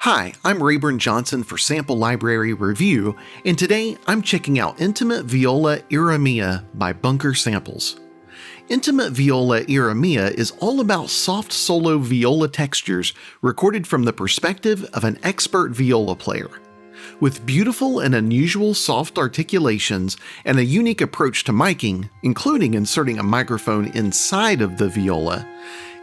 Hi, I'm Raborn Johnson for Sample Library Review, and today I'm checking out Intimate Viola Iremia by Bunker Samples. Intimate Viola Iremia is all about soft solo viola textures recorded from the perspective of an expert viola player. With beautiful and unusual soft articulations and a unique approach to miking, including inserting a microphone inside of the viola,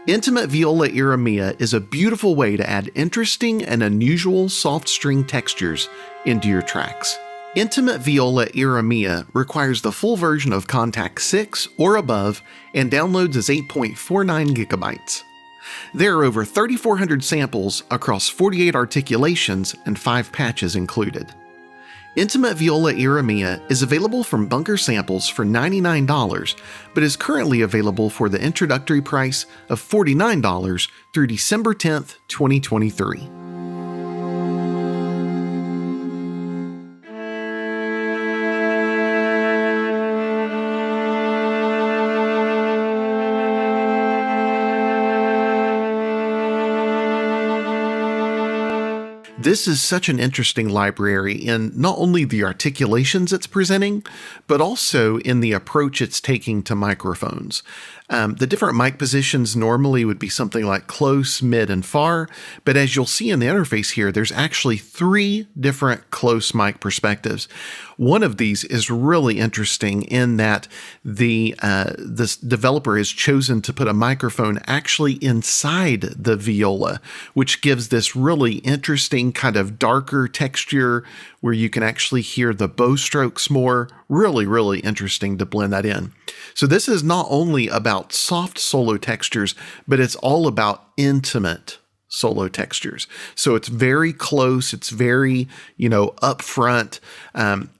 Intimate Viola Iremia is a beautiful way to add interesting and unusual soft string textures into your tracks. Intimate Viola Iremia requires the full version of Contact 6 or above and downloads as 8.49 gigabytes. There are over 3,400 samples across 48 articulations and 5 patches included. Intimate Viola Iremia is available from Bunker Samples for $99, but is currently available for the introductory price of $49 through December 10th, 2023. This is such an interesting library in not only the articulations it's presenting, but also in the approach it's taking to microphones. The different mic positions normally would be something like close, mid, and far, but as you'll see in the interface here, there's actually 3 different close mic perspectives. One of these is really interesting in that this developer has chosen to put a microphone actually inside the viola, which gives this really interesting kind of darker texture where you can actually hear the bow strokes more. Really, really interesting to blend that in. So this is not only about soft solo textures, but it's all about intimate solo textures. So it's very close, it's very, upfront,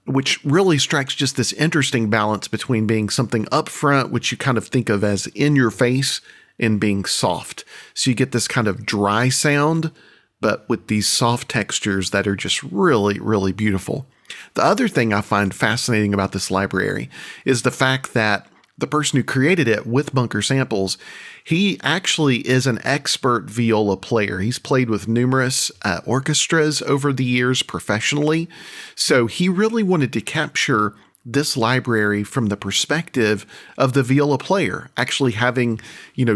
which really strikes just this interesting balance between being something upfront, which you kind of think of as in your face, and being soft. So you get this kind of dry sound, but with these soft textures that are just really, really beautiful. The other thing I find fascinating about this library is the fact that the person who created it with Bunker Samples, he actually is an expert viola player. He's played with numerous orchestras over the years professionally. So he really wanted to capture this library from the perspective of the viola player, actually having,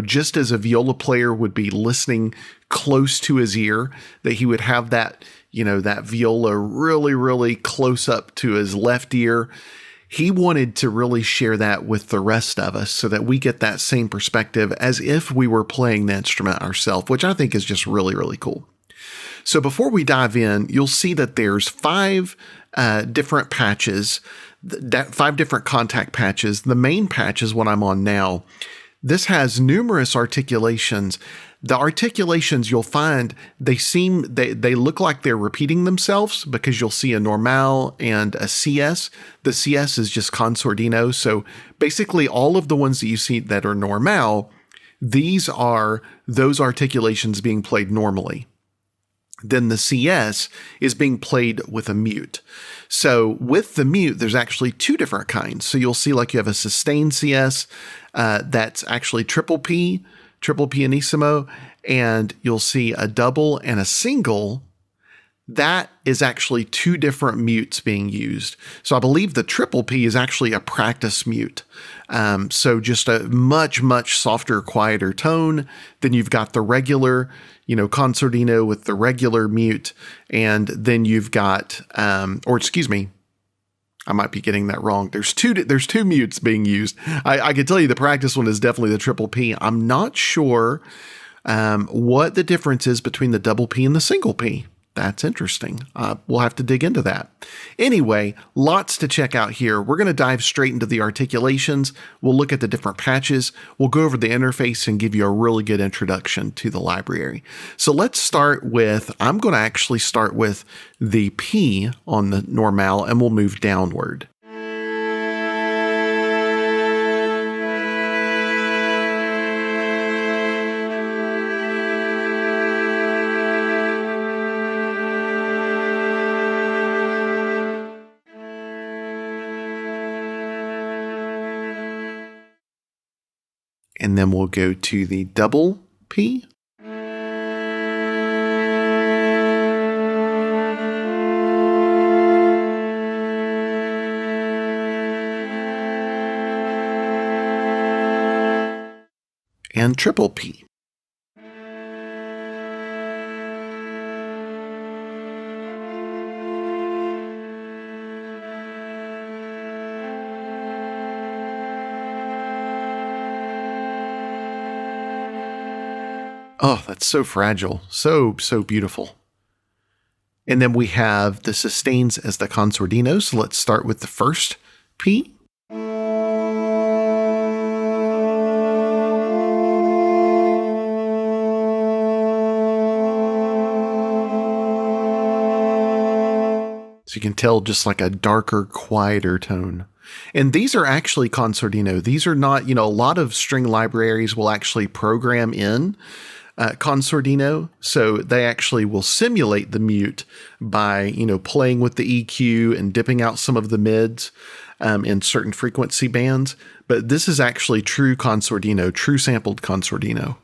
just as a viola player would be listening close to his ear, that he would have that, that viola really, really close up to his left ear. He wanted to really share that with the rest of us so that we get that same perspective as if we were playing the instrument ourselves, which I think is just really, really cool. So before we dive in, you'll see that there's 5 different patches, 5 different contact patches. The main patch is what I'm on now. This has numerous articulations. The articulations you'll find, they look like they're repeating themselves because you'll see a normal and a CS. The CS is just consortino. So basically all of the ones that you see that are normal, these are those articulations being played normally. Then the CS is being played with a mute. So with the mute, there's actually 2 different kinds. So you'll see like you have a sustained CS that's actually triple pianissimo, and you'll see a double and a single. That is actually 2 different mutes being used. So I believe the triple P is actually a practice mute. So just a much, much softer, quieter tone. Then you've got the regular, concertino with the regular mute. And then you've got, I might be getting that wrong. There's two mutes being used. I can tell you the practice one is definitely the triple P. I'm not sure what the difference is between the double P and the single P. That's interesting. We'll have to dig into that. Anyway, lots to check out here. We're going to dive straight into the articulations. We'll look at the different patches. We'll go over the interface and give you a really good introduction to the library. So let's start with, I'm going to actually start with the P on the normal, and we'll move downward. And then we'll go to the double P. and triple P. Oh, that's so fragile. So beautiful. And then we have the sustains as the consordino. So let's start with the first P. So you can tell just like a darker, quieter tone. And these are actually consordino. These are not, a lot of string libraries will actually program in consordino. So they actually will simulate the mute by, playing with the EQ and dipping out some of the mids in certain frequency bands. But this is actually true consordino, true sampled consordino.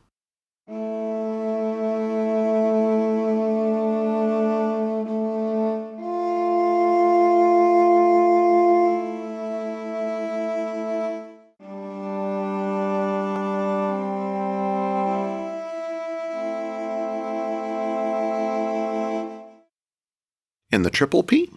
And the triple P.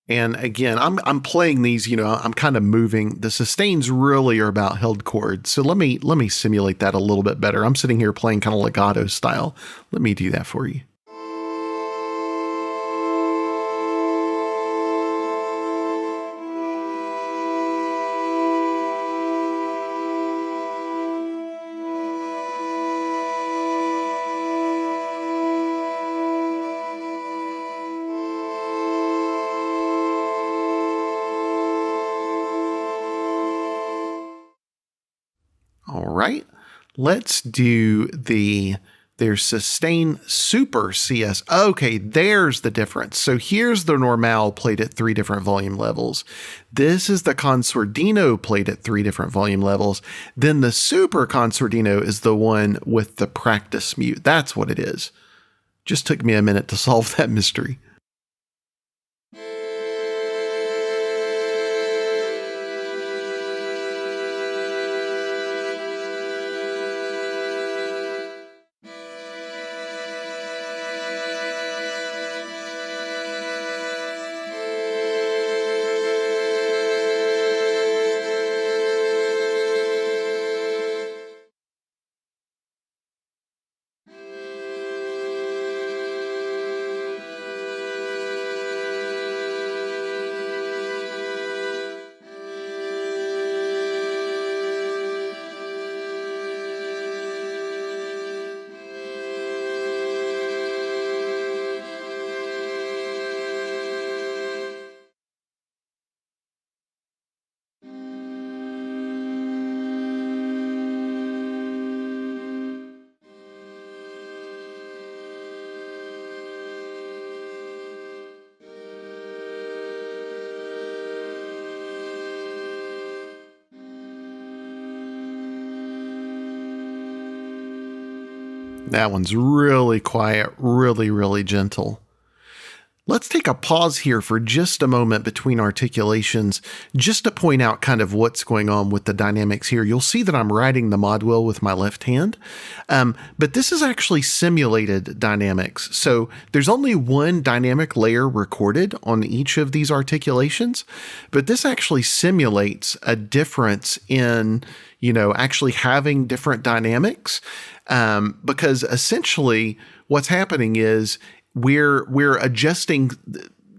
And again, I'm playing these, I'm kind of moving. The sustains really are about held chords. So let me simulate that a little bit better. I'm sitting here playing kind of legato style. Let me do that for you. All right, let's do there's sustain super CS. Okay, there's the difference. So here's the normale played at 3 different volume levels. This is the consordino played at 3 different volume levels. Then the super consordino is the one with the practice mute. That's what it is. Just took me a minute to solve that mystery. That one's really quiet, really, really gentle. Let's take a pause here for just a moment between articulations, just to point out kind of what's going on with the dynamics here. You'll see that I'm writing the mod wheel with my left hand, but this is actually simulated dynamics. So there's only one dynamic layer recorded on each of these articulations, but this actually simulates a difference in, actually having different dynamics, because essentially what's happening is we're adjusting,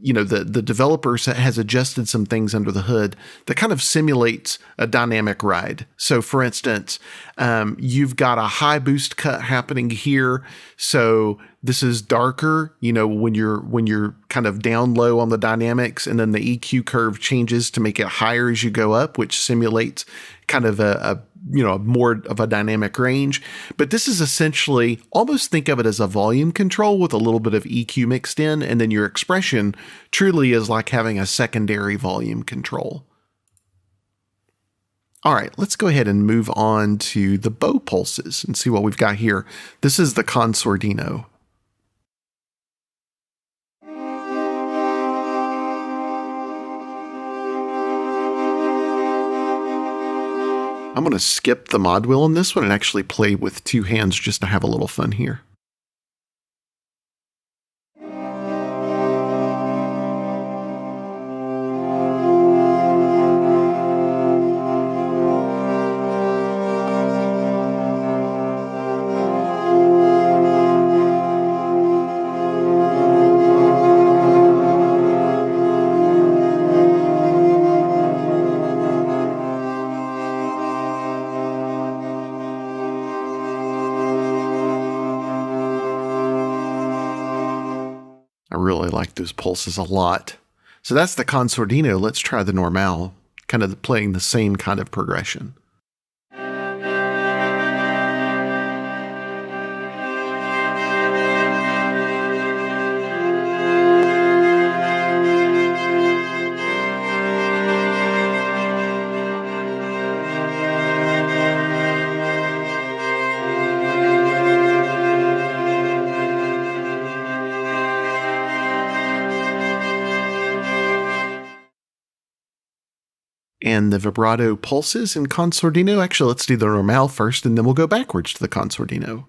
the developer has adjusted some things under the hood that kind of simulates a dynamic ride. So for instance, you've got a high boost cut happening here. So this is darker, when you're kind of down low on the dynamics, and then the EQ curve changes to make it higher as you go up, which simulates kind of a more of a dynamic range. But this is essentially, almost think of it as a volume control with a little bit of EQ mixed in, and then your expression truly is like having a secondary volume control. All right, let's go ahead and move on to the bow pulses and see what we've got here. This is the Consordino. I'm going to skip the mod wheel on this one and actually play with two hands just to have a little fun here. I really like those pulses a lot. So that's the Consordino. Let's try the Normale, kind of playing the same kind of progression. And the vibrato pulses in Consordino. Actually, let's do the Normale first, and then we'll go backwards to the Consordino.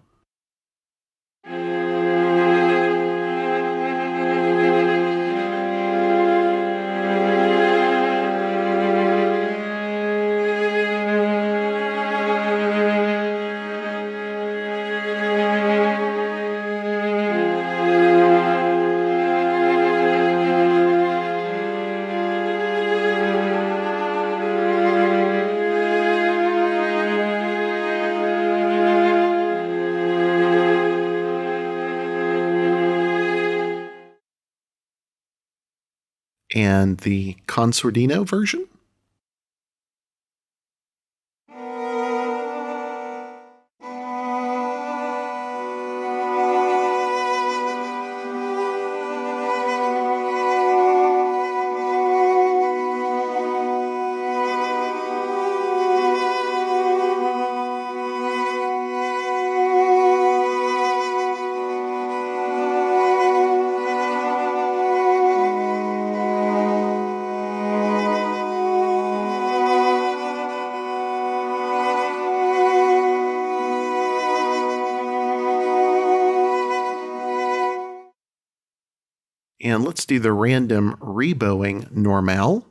And the Consordino version. And let's do the random rebowing Normale.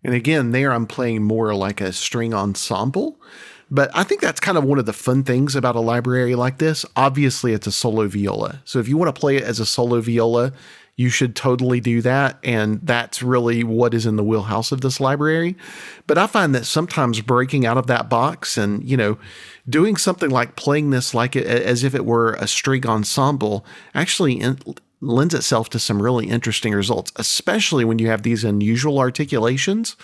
And again, there I'm playing more like a string ensemble, but I think that's kind of one of the fun things about a library like this. Obviously, it's a solo viola. So if you want to play it as a solo viola, you should totally do that. And that's really what is in the wheelhouse of this library. But I find that sometimes breaking out of that box and, doing something like playing this like it, as if it were a string ensemble actually lends itself to some really interesting results, especially when you have these unusual articulations.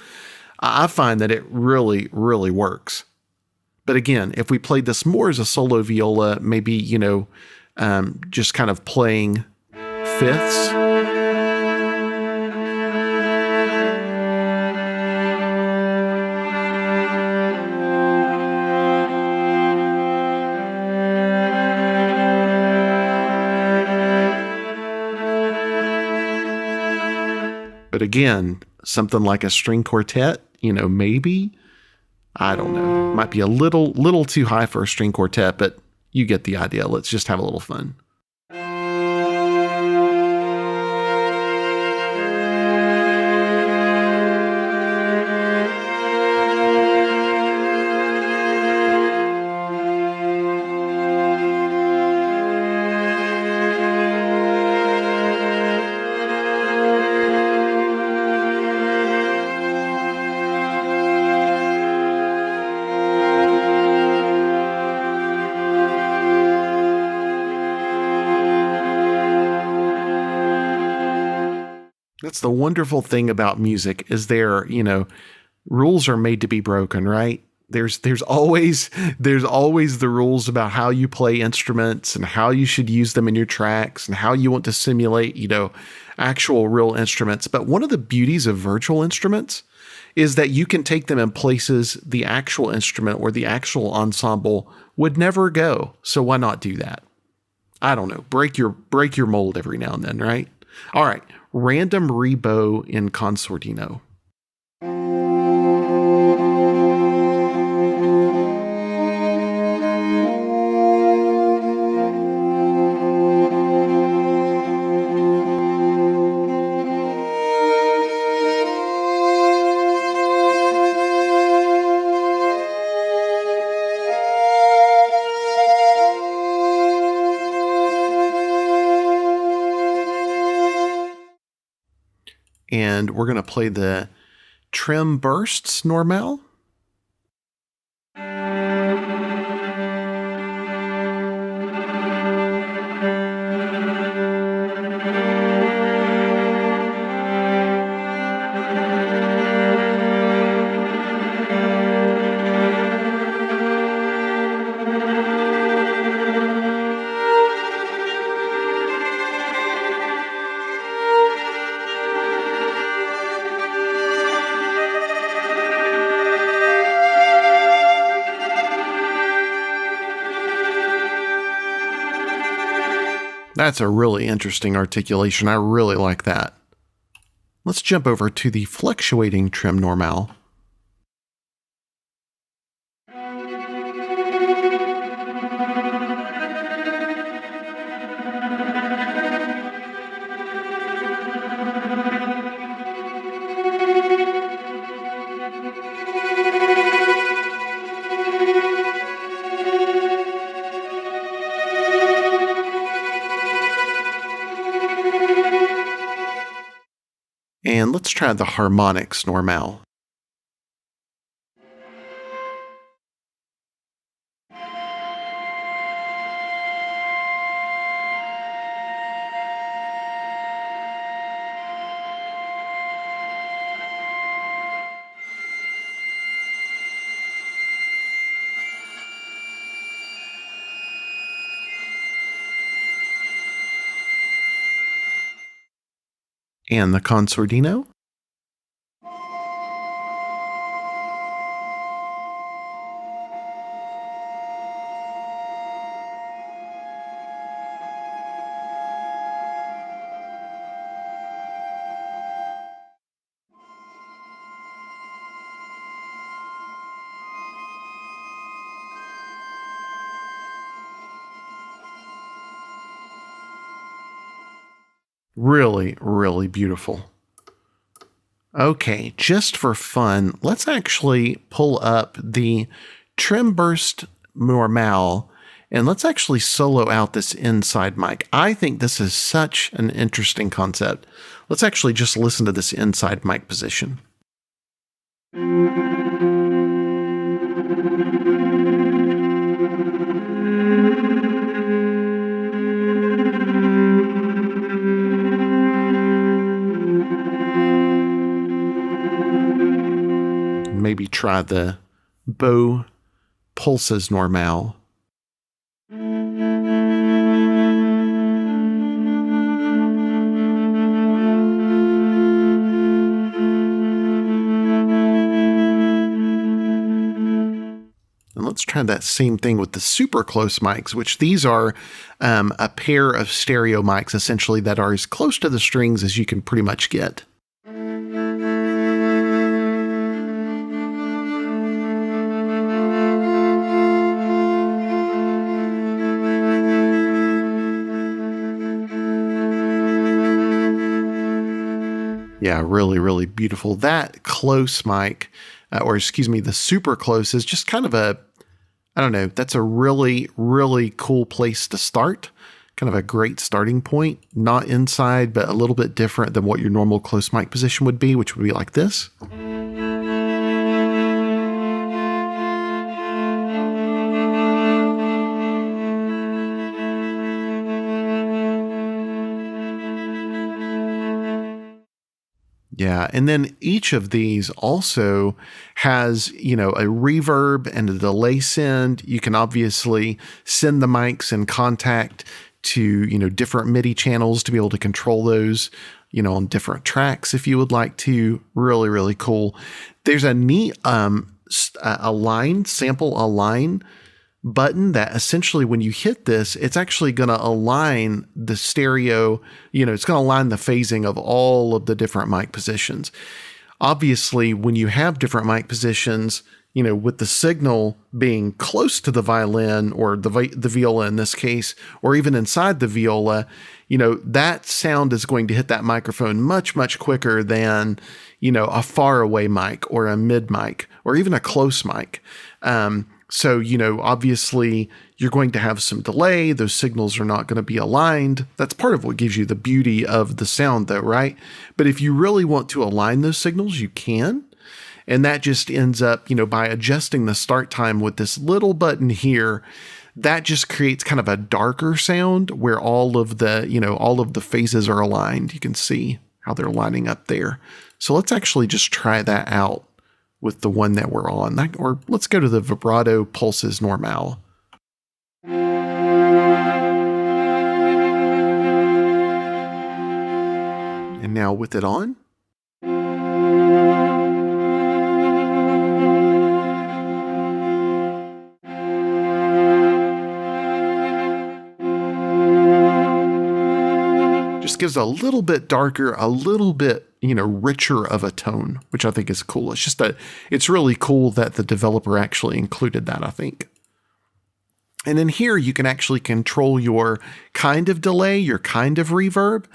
I find that it really, really works. But again, if we played this more as a solo viola, maybe, just kind of playing fifths. But again, something like a string quartet, maybe, I don't know, might be a little too high for a string quartet, but you get the idea. Let's just have a little fun. That's the wonderful thing about music is rules are made to be broken, right? There's always the rules about how you play instruments and how you should use them in your tracks and how you want to simulate, actual real instruments. But one of the beauties of virtual instruments is that you can take them in places the actual instrument or the actual ensemble would never go. So why not do that? I don't know. Break your mold every now and then, right? All right. Random rebow in concertino. And we're going to play the trim bursts normal. That's a really interesting articulation. I really like that. Let's jump over to the fluctuating trim normal. And let's try the harmonics normal. And the concertino. Really, really beautiful. Okay, just for fun, let's actually pull up the trim burst normal and let's actually solo out this inside mic. I think this is such an interesting concept. Let's actually just listen to this inside mic position. Maybe try the bow pulses normal. And let's try that same thing with the super close mics, which these are a pair of stereo mics essentially that are as close to the strings as you can pretty much get. Yeah, really, really beautiful. That close mic, the super close is just kind of I don't know, that's a really, really cool place to start. Kind of a great starting point. Not inside, but a little bit different than what your normal close mic position would be, which would be like this. Yeah, and then each of these also has, a reverb and a delay send. You can obviously send the mics in contact to, different MIDI channels to be able to control those, on different tracks if you would like to. Really, really cool. There's a neat sample align button that essentially when you hit this, it's actually going to align the stereo, it's going to align the phasing of all of the different mic positions. Obviously, when you have different mic positions, with the signal being close to the violin or the viola in this case, or even inside the viola, that sound is going to hit that microphone much, much quicker than, a far away mic or a mid mic or even a close mic. So, obviously you're going to have some delay. Those signals are not going to be aligned. That's part of what gives you the beauty of the sound though, right? But if you really want to align those signals, you can. And that just ends up, by adjusting the start time with this little button here, that just creates kind of a darker sound where all of the phases are aligned. You can see how they're lining up there. So let's actually just try that out with the one that we're on. Or let's go to the vibrato pulses normale. And now with it on. Just gives a little bit darker, a little bit, richer of a tone, which I think is cool. It's really cool that the developer actually included that, I think. And in here, you can actually control your kind of delay, your kind of reverb.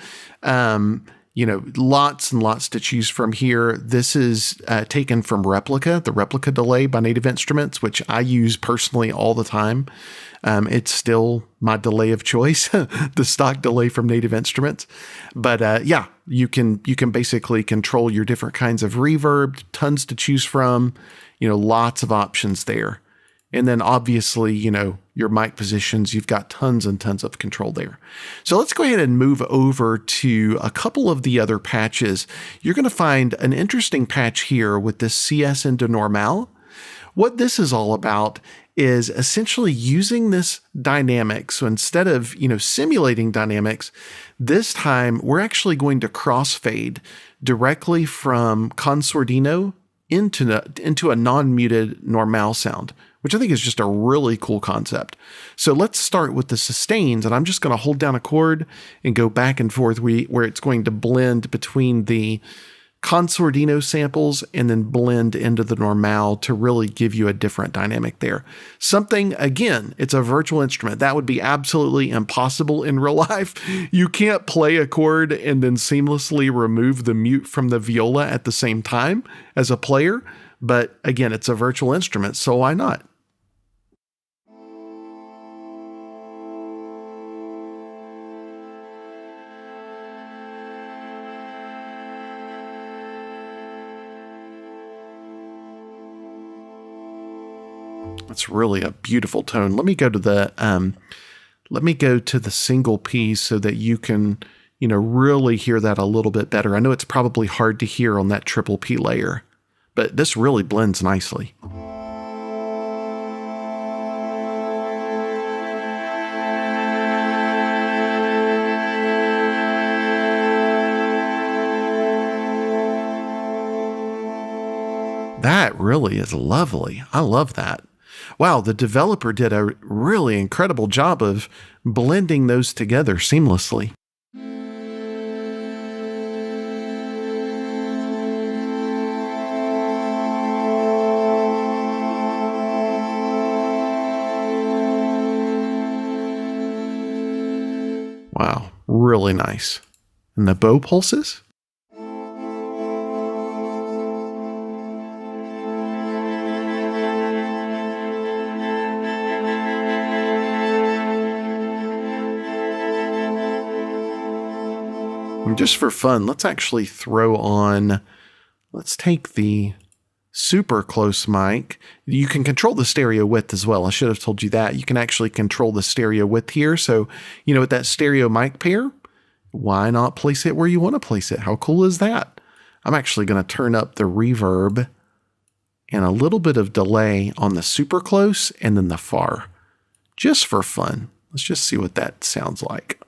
Lots and lots to choose from here. This is taken from the Replica delay by Native Instruments, which I use personally all the time. It's still my delay of choice, the stock delay from Native Instruments. But you can basically control your different kinds of reverb, tons to choose from, lots of options there. And then obviously, your mic positions, you've got tons and tons of control there. So let's go ahead and move over to a couple of the other patches. You're going to find an interesting patch here with this CS into Normale. What this is all about is essentially using this dynamic. So instead of, simulating dynamics, this time we're actually going to crossfade directly from consordino into a non-muted Normale sound, which I think is just a really cool concept. So let's start with the sustains, and I'm just going to hold down a chord and go back and forth where it's going to blend between the consordino samples and then blend into the Normale to really give you a different dynamic there. Something, again, it's a virtual instrument. That would be absolutely impossible in real life. You can't play a chord and then seamlessly remove the mute from the viola at the same time as a player. But again, it's a virtual instrument, so why not? That's really a beautiful tone. Let me go to the single piece so that you can, really hear that a little bit better. I know it's probably hard to hear on that triple P layer, but this really blends nicely. That really is lovely. I love that. Wow, the developer did a really incredible job of blending those together seamlessly. Wow, really nice. And the bow pulses? And just for fun, let's actually let's take the super close mic. You can control the stereo width as well. I should have told you that. You can actually control the stereo width here. So, with that stereo mic pair, why not place it where you want to place it? How cool is that? I'm actually going to turn up the reverb and a little bit of delay on the super close and then the far, just for fun. Let's just see what that sounds like.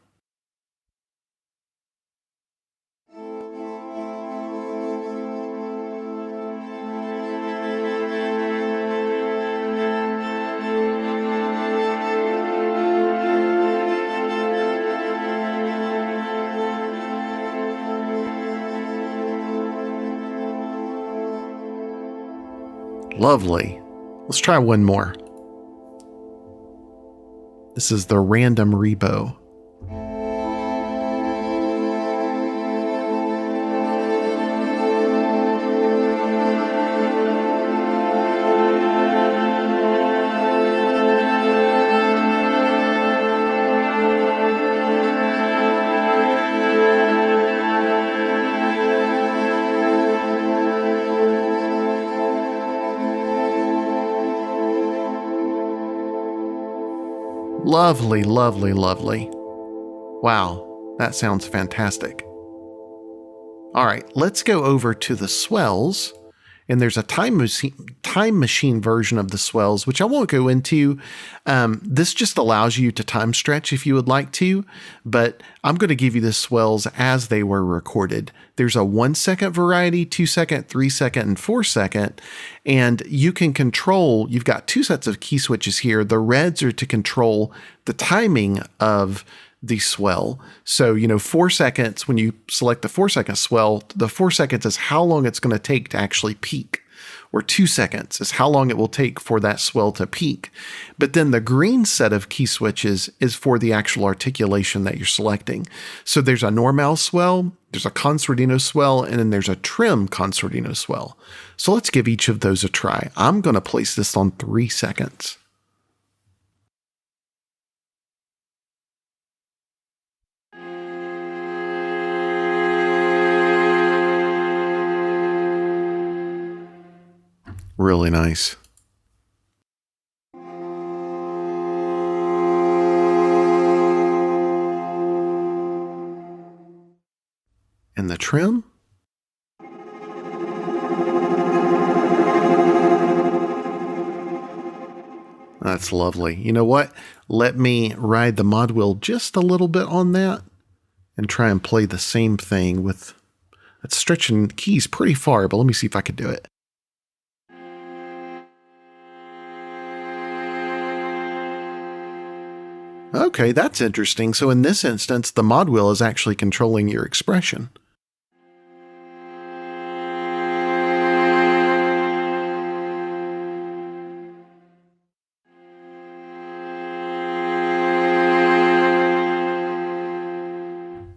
Lovely. Let's try one more. This is the random rebow. Lovely, lovely, lovely. Wow, that sounds fantastic. All right, let's go over to the swells. And there's a time machine version of the swells, which I won't go into. This just allows you to time stretch if you would like to, but I'm going to give you the swells as they were recorded. There's a 1 second variety, 2 second, 3 second, and 4 second. And you can control, you've got 2 sets of key switches here. The reds are to control the timing of the swell. So, 4 seconds, when you select the 4 second swell, the 4 seconds is how long it's going to take to actually peak, or 2 seconds is how long it will take for that swell to peak. But then the green set of key switches is for the actual articulation that you're selecting. So there's a normal swell, there's a concertino swell, and then there's a trim concertino swell. So let's give each of those a try. I'm going to place this on 3 seconds. Really nice. And the trim? That's lovely. You know what? Let me ride the mod wheel just a little bit on that and try and play the same thing with, it's stretching keys pretty far, but let me see if I can do it. Okay, that's interesting. So in this instance, the mod wheel is actually controlling your expression.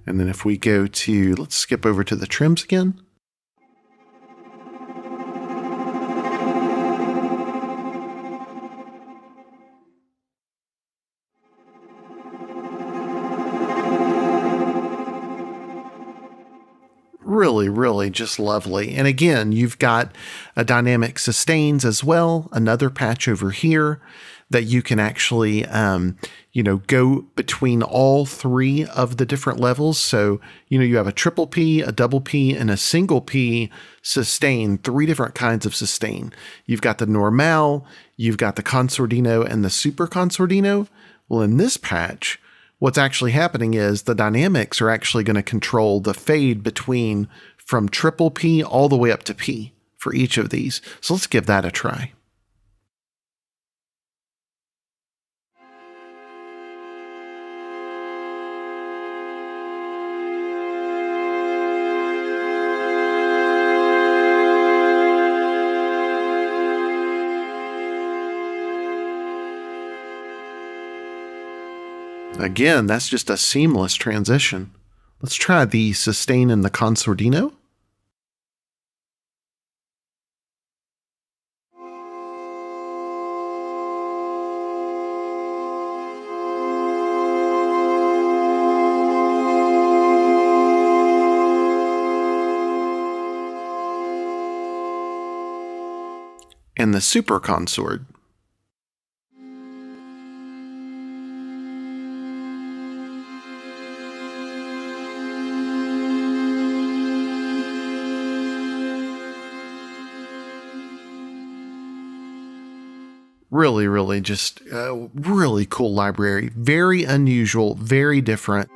And then if we go to, let's skip over to the trims again. Really, really just lovely. And again, you've got a dynamic sustains as well, another patch over here that you can actually, go between all 3 of the different levels. So, you have a triple P, a double P, and a single P sustain, 3 different kinds of sustain. You've got the normal, you've got the concertino, and the super concertino. Well, in this patch, what's actually happening is the dynamics are actually going to control the fade between from triple P all the way up to P for each of these. So let's give that a try. Again, that's just a seamless transition. Let's try the sustain and the concertino. And the super consort. Really, really just a really cool library. Very unusual, very different.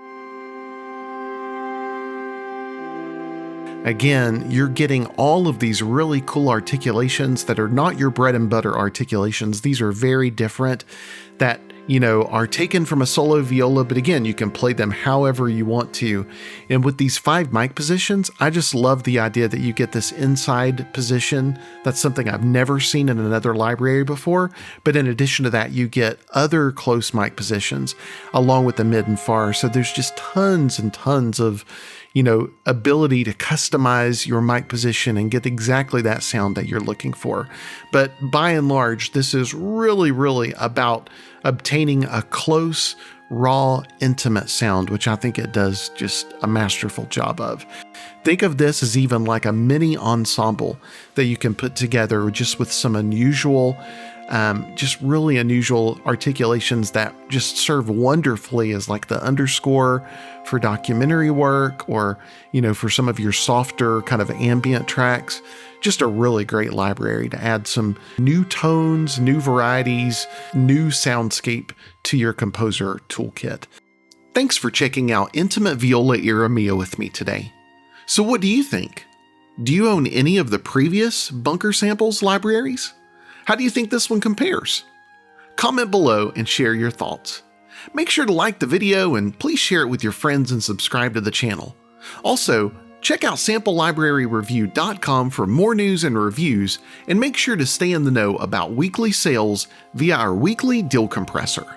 Again, you're getting all of these really cool articulations that are not your bread and butter articulations. These are very different that, are taken from a solo viola, but again, you can play them however you want to. And with these 5 mic positions, I just love the idea that you get this inside position. That's something I've never seen in another library before. But in addition to that, you get other close mic positions along with the mid and far. So there's just tons and tons of ability to customize your mic position and get exactly that sound that you're looking for. But by and large, this is really, really about obtaining a close, raw, intimate sound, which I think it does just a masterful job of. Think of this as even like a mini ensemble that you can put together just with some unusual, just really unusual articulations that just serve wonderfully as like the underscore for documentary work or, for some of your softer kind of ambient tracks. Just a really great library to add some new tones, new varieties, new soundscape to your composer toolkit. Thanks for checking out Intimate Viola Iremia with me today. So what do you think? Do you own any of the previous Bunker Samples libraries? How do you think this one compares? Comment below and share your thoughts. Make sure to like the video and please share it with your friends and subscribe to the channel. Also, check out SampleLibraryReview.com for more news and reviews, and make sure to stay in the know about weekly sales via our weekly deal compressor.